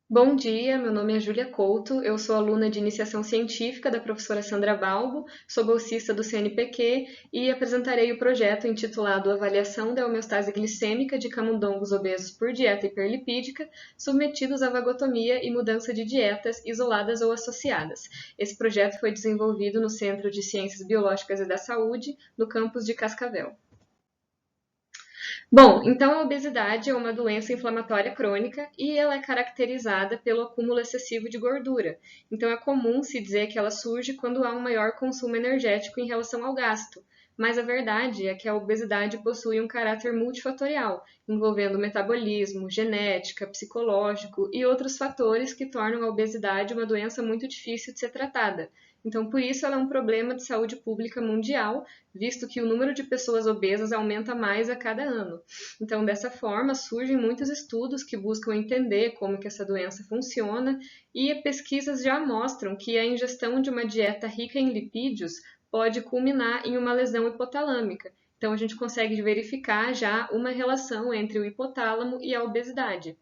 Bom dia, meu nome é Júlia Couto, eu sou aluna de iniciação científica da professora Sandra Balbo, sou bolsista do CNPq e apresentarei o projeto intitulado Avaliação da homeostase glicêmica de camundongos obesos por dieta hiperlipídica submetidos à vagotomia e mudança de dietas isoladas ou associadas. Esse projeto foi desenvolvido no Centro de Ciências Biológicas e da Saúde, no campus de Cascavel. Bom, então a obesidade é uma doença inflamatória crônica e ela é caracterizada pelo acúmulo excessivo de gordura. Então é comum se dizer que ela surge quando há um maior consumo energético em relação ao gasto. Mas a verdade é que a obesidade possui um caráter multifatorial, envolvendo metabolismo, genética, psicológico e outros fatores que tornam a obesidade uma doença muito difícil de ser tratada. Então, por isso, ela é um problema de saúde pública mundial, visto que o número de pessoas obesas aumenta mais a cada ano. Então, dessa forma, surgem muitos estudos que buscam entender como que essa doença funciona e pesquisas já mostram que a ingestão de uma dieta rica em lipídios pode culminar em uma lesão hipotalâmica. Então, a gente consegue verificar já uma relação entre o hipotálamo e a obesidade.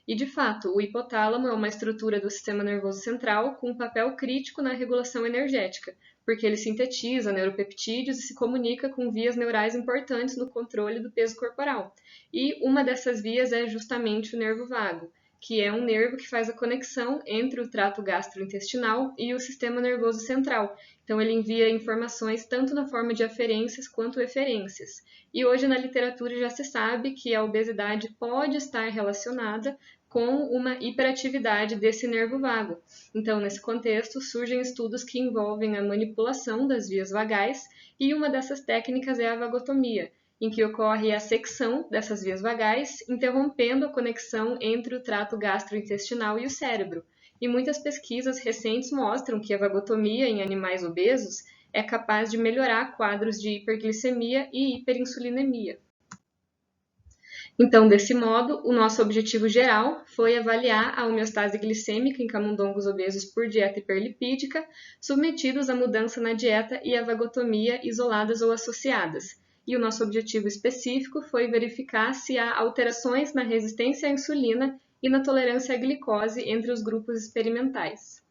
E, de fato, o hipotálamo é uma estrutura do sistema nervoso central com um papel crítico na regulação energética, porque ele sintetiza neuropeptídeos e se comunica com vias neurais importantes no controle do peso corporal. E uma dessas vias é justamente o nervo vago, que é um nervo que faz a conexão entre o trato gastrointestinal e o sistema nervoso central. Então, ele envia informações tanto na forma de aferências quanto eferências. E hoje na literatura já se sabe que a obesidade pode estar relacionada com uma hiperatividade desse nervo vago. Então, nesse contexto, surgem estudos que envolvem a manipulação das vias vagais e uma dessas técnicas é a vagotomia, em que ocorre a secção dessas vias vagais, interrompendo a conexão entre o trato gastrointestinal e o cérebro. E muitas pesquisas recentes mostram que a vagotomia em animais obesos é capaz de melhorar quadros de hiperglicemia e hiperinsulinemia. Então, desse modo, o nosso objetivo geral foi avaliar a homeostase glicêmica em camundongos obesos por dieta hiperlipídica, submetidos à mudança na dieta e à vagotomia isoladas ou associadas. E o nosso objetivo específico foi verificar se há alterações na resistência à insulina e na tolerância à glicose entre os grupos experimentais.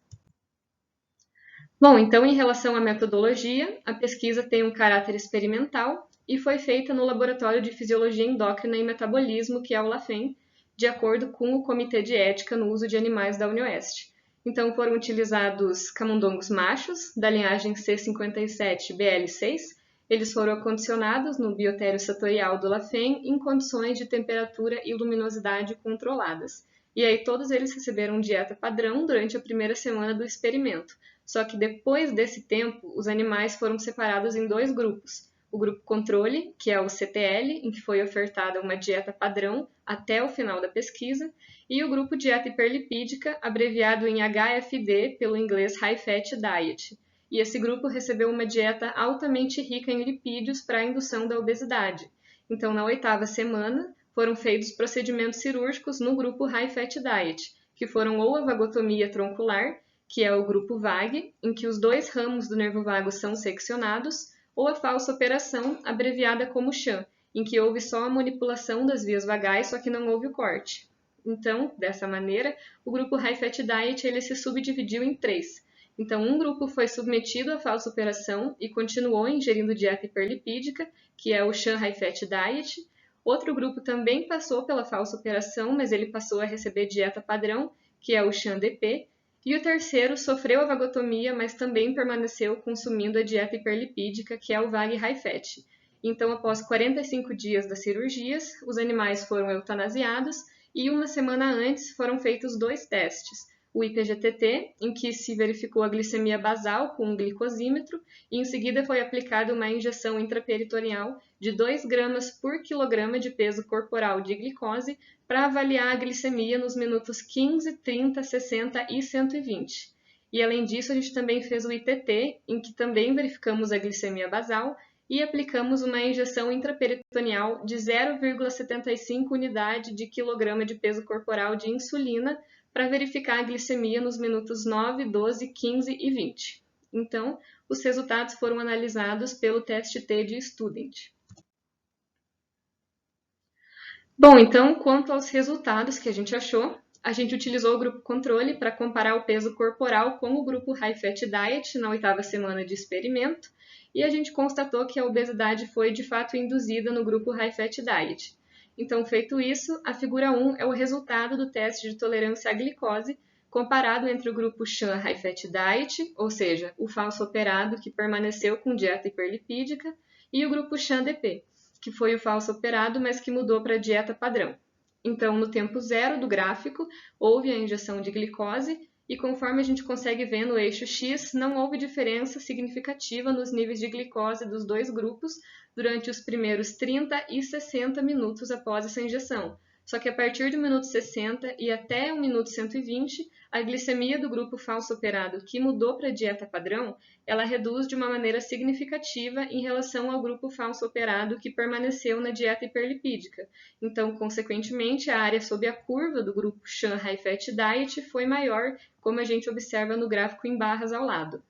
Bom, então, em relação à metodologia, a pesquisa tem um caráter experimental e foi feita no Laboratório de Fisiologia Endócrina e Metabolismo, que é o LAFEM, de acordo com o Comitê de Ética no Uso de Animais da UniOeste. Então, foram utilizados camundongos machos, da linhagem C57BL6. Eles foram acondicionados no biotério satorial do LAFEM em condições de temperatura e luminosidade controladas. E aí todos eles receberam dieta padrão durante a primeira semana do experimento. Só que depois desse tempo, os animais foram separados em dois grupos. O grupo controle, que é o CTL, em que foi ofertada uma dieta padrão até o final da pesquisa, e o grupo dieta hiperlipídica, abreviado em HFD pelo inglês High Fat Diet. E esse grupo recebeu uma dieta altamente rica em lipídios para a indução da obesidade. Então, na 8ª semana, foram feitos procedimentos cirúrgicos no grupo High Fat Diet, que foram ou a vagotomia troncular, que é o grupo VAG, em que os dois ramos do nervo vago são seccionados, ou a falsa operação, abreviada como SHAM, em que houve só a manipulação das vias vagais, só que não houve o corte. Então, dessa maneira, o grupo High Fat Diet ele se subdividiu em três. Então, um grupo foi submetido à falsa operação e continuou ingerindo dieta hiperlipídica, que é o SHAM High Fat Diet. Outro grupo também passou pela falsa operação, mas ele passou a receber dieta padrão, que é o SHAM DP, e o terceiro sofreu a vagotomia, mas também permaneceu consumindo a dieta hiperlipídica, que é o VAG High Fat. Então, após 45 dias das cirurgias, os animais foram eutanasiados e uma semana antes foram feitos dois testes. O IPGTT, em que se verificou a glicemia basal com um glicosímetro, e em seguida foi aplicada uma injeção intraperitoneal de 2 gramas por quilograma de peso corporal de glicose para avaliar a glicemia nos minutos 15, 30, 60 e 120. E além disso, a gente também fez o ITT, em que também verificamos a glicemia basal e aplicamos uma injeção intraperitoneal de 0,75 unidade de quilograma de peso corporal de insulina para verificar a glicemia nos minutos 9, 12, 15 e 20. Então, os resultados foram analisados pelo teste T de Student. Bom, então, quanto aos resultados que a gente achou, a gente utilizou o grupo controle para comparar o peso corporal com o grupo High Fat Diet na 8ª semana de experimento, e a gente constatou que a obesidade foi de fato induzida no grupo High Fat Diet. Então, feito isso, a figura 1 é o resultado do teste de tolerância à glicose comparado entre o grupo Sham High Fat Diet, ou seja, o falso operado que permaneceu com dieta hiperlipídica, e o grupo Sham DP, que foi o falso operado, mas que mudou para a dieta padrão. Então, no tempo zero do gráfico, houve a injeção de glicose e conforme a gente consegue ver no eixo X, não houve diferença significativa nos níveis de glicose dos dois grupos durante os primeiros 30 e 60 minutos após essa injeção. Só que a partir do minuto 60 e até o minuto 120, a glicemia do grupo falso operado que mudou para a dieta padrão, ela reduz de uma maneira significativa em relação ao grupo falso operado que permaneceu na dieta hiperlipídica. Então, consequentemente, a área sob a curva do grupo Sham High Fat Diet foi maior, como a gente observa no gráfico em barras ao lado.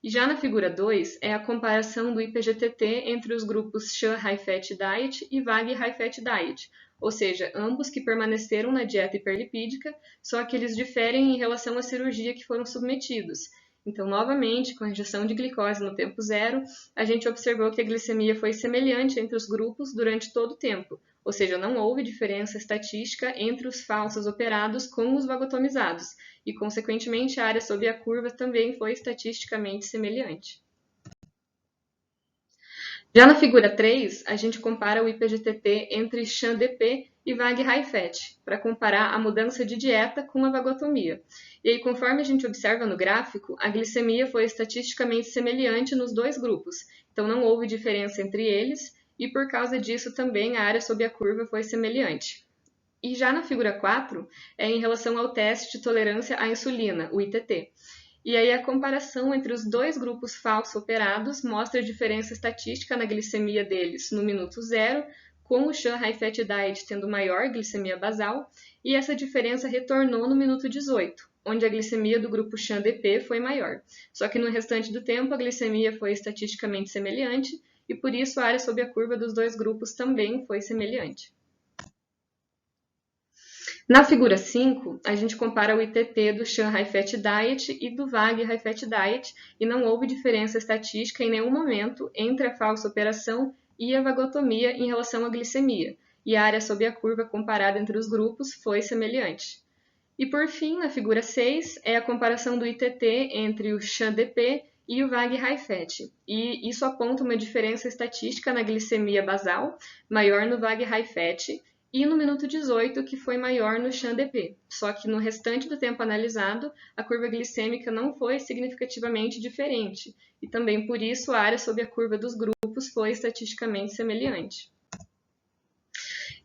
E já na figura 2 é a comparação do IPGTT entre os grupos Sham High Fat Diet e VAG High Fat Diet, ou seja, ambos que permaneceram na dieta hiperlipídica, só que eles diferem em relação à cirurgia que foram submetidos. Então, novamente, com a injeção de glicose no tempo zero, a gente observou que a glicemia foi semelhante entre os grupos durante todo o tempo, ou seja, não houve diferença estatística entre os falsos operados com os vagotomizados, e, consequentemente, a área sob a curva também foi estatisticamente semelhante. Já na figura 3, a gente compara o IPGTT entre Sham DP e VAG High Fat, para comparar a mudança de dieta com a vagotomia. E aí, conforme a gente observa no gráfico, a glicemia foi estatisticamente semelhante nos dois grupos, então não houve diferença entre eles, e por causa disso também a área sob a curva foi semelhante. E já na figura 4, é em relação ao teste de tolerância à insulina, o ITT. E aí a comparação entre os dois grupos falso operados mostra a diferença estatística na glicemia deles no minuto zero, com o Sham High Fat Diet tendo maior glicemia basal, e essa diferença retornou no minuto 18, onde a glicemia do grupo Sham DP foi maior. Só que no restante do tempo a glicemia foi estatisticamente semelhante, e por isso a área sob a curva dos dois grupos também foi semelhante. Na figura 5, a gente compara o ITT do Sham High Fat Diet e do VAG High Fat Diet e não houve diferença estatística em nenhum momento entre a falsa operação e a vagotomia em relação à glicemia, e a área sob a curva comparada entre os grupos foi semelhante. E por fim, na figura 6, é a comparação do ITT entre o Sham DP e o VAG High Fat, e isso aponta uma diferença estatística na glicemia basal, maior no VAG High Fat, e no minuto 18, que foi maior no Sham DP. Só que no restante do tempo analisado, a curva glicêmica não foi significativamente diferente, e também por isso a área sob a curva dos grupos foi estatisticamente semelhante.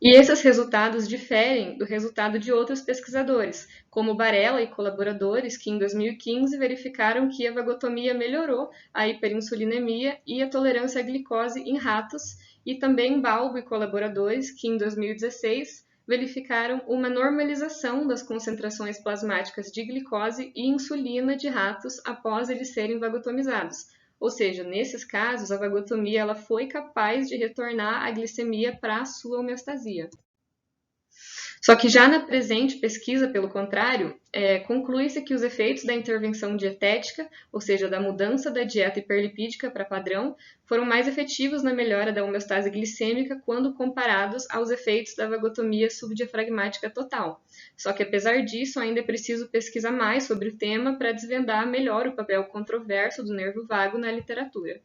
E esses resultados diferem do resultado de outros pesquisadores, como Barella e colaboradores, que em 2015 verificaram que a vagotomia melhorou a hiperinsulinemia e a tolerância à glicose em ratos, e também Balbo e colaboradores, que em 2016 verificaram uma normalização das concentrações plasmáticas de glicose e insulina de ratos após eles serem vagotomizados. Ou seja, nesses casos, a vagotomia ela foi capaz de retornar a glicemia para a sua homeostasia. Só que já na presente pesquisa, pelo contrário, conclui-se que os efeitos da intervenção dietética, ou seja, da mudança da dieta hiperlipídica para padrão, foram mais efetivos na melhora da homeostase glicêmica quando comparados aos efeitos da vagotomia subdiafragmática total. Só que apesar disso, ainda é preciso pesquisar mais sobre o tema para desvendar melhor o papel controverso do nervo vago na literatura.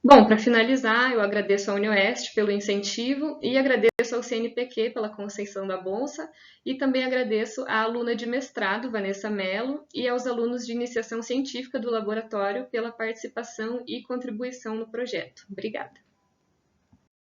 Bom, para finalizar, eu agradeço à UniOeste pelo incentivo e agradeço ao CNPq pela concessão da bolsa e também agradeço à aluna de mestrado, Vanessa Mello, e aos alunos de iniciação científica do laboratório pela participação e contribuição no projeto. Obrigada.